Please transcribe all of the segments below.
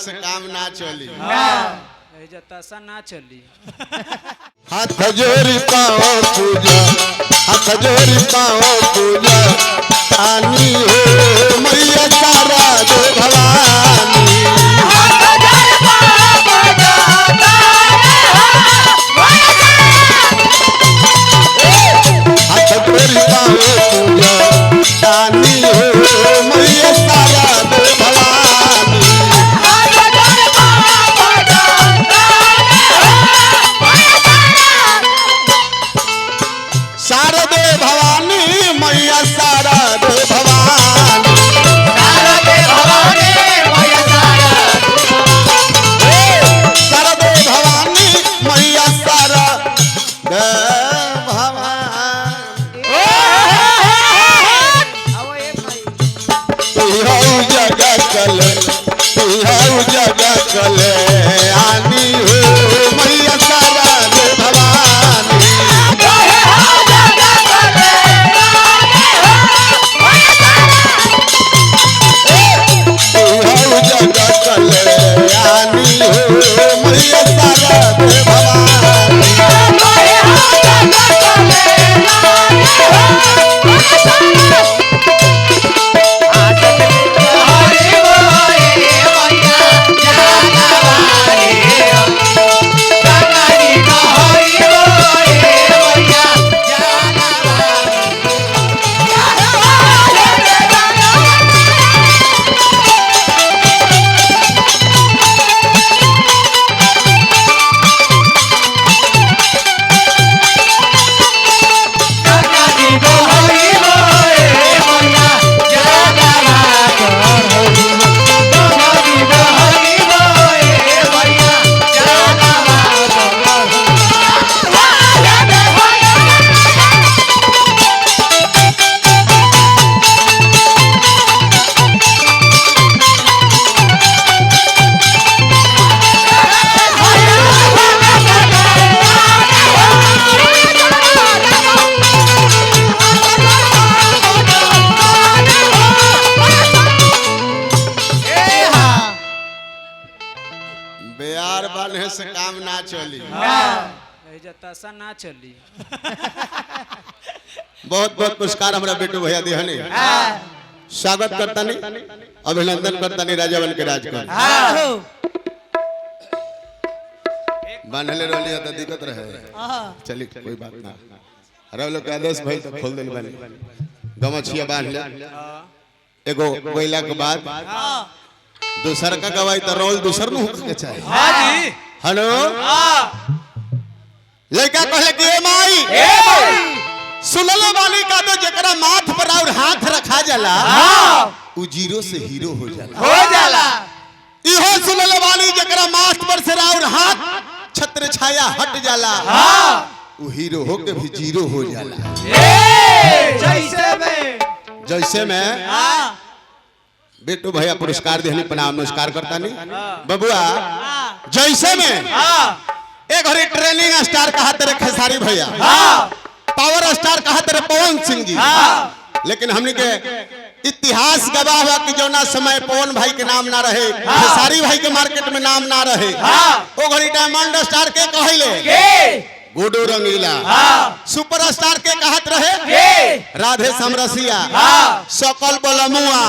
से काम ना चली जतासा ना चली। हाथ जोड़ी पाओ पूजा, हाथ जोड़ी पाओ पूजा, आनी हो मैया तारा दे भवानी। हाथ जोड़ी पाओ पूजा, आनी हो मैया तारा दे भवानी। शारदे भवानी मैया शारदे भवानी, शारदे भवानी मैया शारदे भवानी मैया शारदे भवानी। जगह कले जगह कले आनी हो मैया शारदे भवानी। जगह कले आनी हो मैया शारदे भवानी। बेयार बने से काम ना चली जतासा ना चली। बहुत बहुत पुरस्कार हमारा बेटू भैया दिहनी, स्वागत करता नहीं, अभिनंदन करता नहीं, राजा बन के राज कर बांधले रोलिया तो दिक्कत रहे। चली कोई बात ना, अरे लोग आदेश भाई तो खोल दिल बनी गमछिया बांध ले। एगो कोयला के बाद दूसर का गवाई तो रोल दूसर न होके चाहिए। हेलो लड़का कहले कि ए माई सुनलो वाली का तो जकरा माथ पर और हाथ रखा जाला उ जीरो से हीरो हो जाला। इहो सुनलो वाली जकरा माथ पर से और हाथ छत्र छाया हट जाला उ हीरो होके भी जीरो हो जाला। जैसे में बेटू भैया पुरस्कार देहनी, प्रणाम नमस्कार करता नहीं बबुआ। जैसे में एक घड़ी ट्रेनिंग स्टार कहा तेरे खेसारी भैया, पावर स्टार कहा तेरे पवन सिंह जी, लेकिन हमने के इतिहास गवाह हुआ कि जो ना समय पवन भाई के नाम ना रहे, खेसारी भाई के मार्केट में नाम ना रहे, वो घड़ी डायमंड स्टार के कहले गुडू रंगीला, सुपरस्टार के कहत रहे राधे समरसिया, सकल बलमुआ,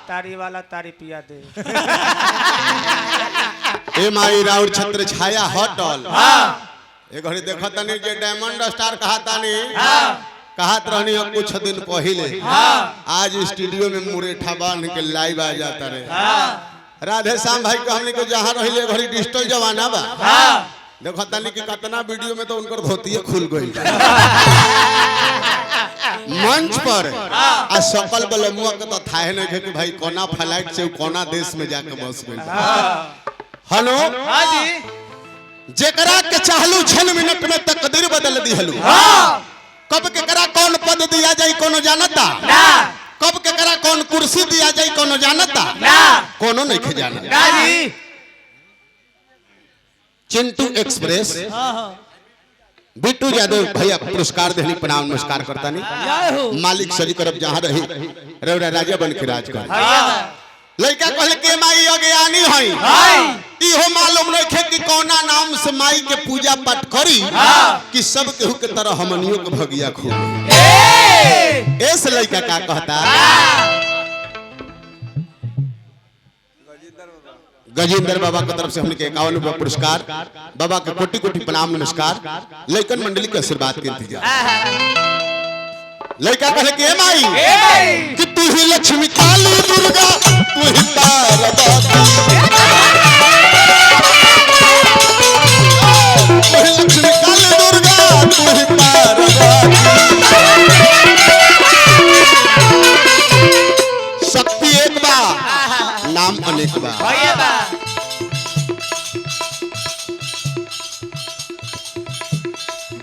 तारी वाला तारी पिया दे। ए माई राउर छत्र छाया हटल। ए घड़ी देखत नहीं जे डायमंड स्टार कहतानी कहत रहनी अब कुछ दिन पहले, आज स्टूडियो में मुरेठा बांध के लाइव आ जाता रहे। राधे श्याम भाई कहने को जहाँ रहिले घड़ी डिजिटल जमाना बा, देखो तानी कि कितना वीडियो में तो उनकर धोती खुल गई मंच पर। आ सकल बलमुआ के तो थाहे नहीं कि भाई कोना फ्लाइट से कोना देश में जाके बस गई। हेलो जेकरा के चाहलू 6 मिनट में तकदीर बदल दिहलू। कब के करा कौन पद दिया जाए कोनो जानता, कब के करा कौन कुर्सी दिया जाए कोनो जानता, कोनो नहीं के जानता। चिंटू एक्सप्रेस बिट्टू यादव भैया पुरस्कार देनी, प्रणाम नमस्कार करता नहीं। मालिक सरी करब जहाँ रही रौरा राजा बन के राज कर। लड़का कहले के माई अज्ञानी हई इहो मालूम नहीं खे कि कौना नाम से माई के पूजा पाठ करी कि सब केहू के तरह हमनियों के भगिया खो ऐसे लड़का का कहता गजेंद्र बाबा की तरफ से हमने के 51 रुपया पुरस्कार बाबा के कोटि कोटि प्रणाम नमस्कार लड़कन मंडली के आशीर्वाद के इंतजार लड़का कहले के माई कि तू ही लक्ष्मी काली दुर्गा तू ही पार्वती तू ही लक्ष्मी काली दुर्गा तू ही पार्वती शक्ति एक बा नाम अनेक बा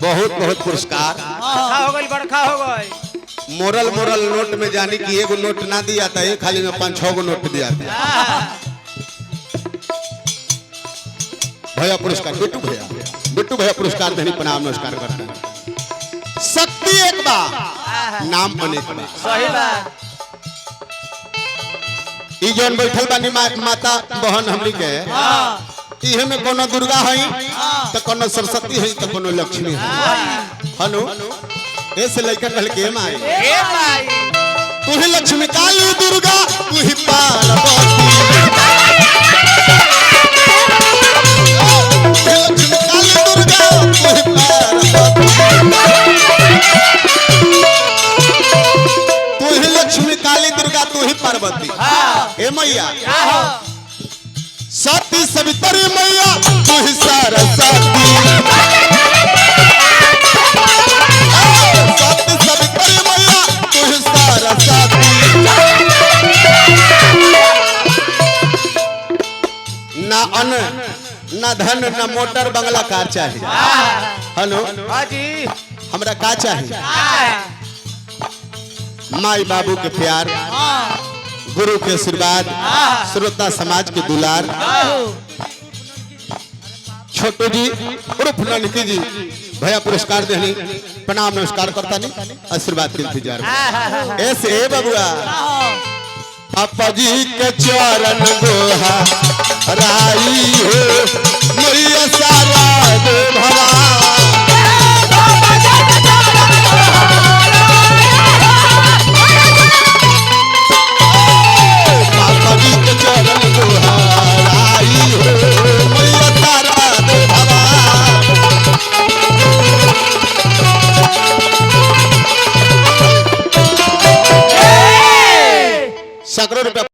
बहुत बहुत पुरस्कार हो गई बड़का हो गई मोरल मोरल नोट में जाने की एगो नोट ना दिया था एक खाली में 5-6 गो नोट दिया था भैया पुरस्कार बिट्टू भैया पुरस्कार देनी प्रणाम नमस्कार करते हैं शक्ति एक बा नाम अनेक बा सही बात ई जौन बैठल बानी माता बहन हमनी के इहे में कोनो दुर्गा हई त कोनो सरस्वती हई त कोनो लक्ष्मी हई हनु ऐसे लड़का कहल के माई तू ही लक्ष्मी काली दुर्गा तू ही पार्वती तू ही लक्ष्मी काली दुर्गा तू ही पार्वती ए मैया सती सवित्री मैया तू ही सरस्वती सती सवित्री मैया तू ही सरस्वती ना अन्न ना धन ना मोटर बंगला कार चाहिए हेलो जी हमरा का चाहिए माई बाबू के प्यार गुरु के आशीर्वाद श्रोता समाज के दुलार छोटू जी उर्फ ननकी जी भैया पुरस्कार देनी प्रणाम नमस्कार करता नहीं आशीर्वाद के इंतजार ऐसे बबुआ पापा जी के चरण गोहा राई हो मैया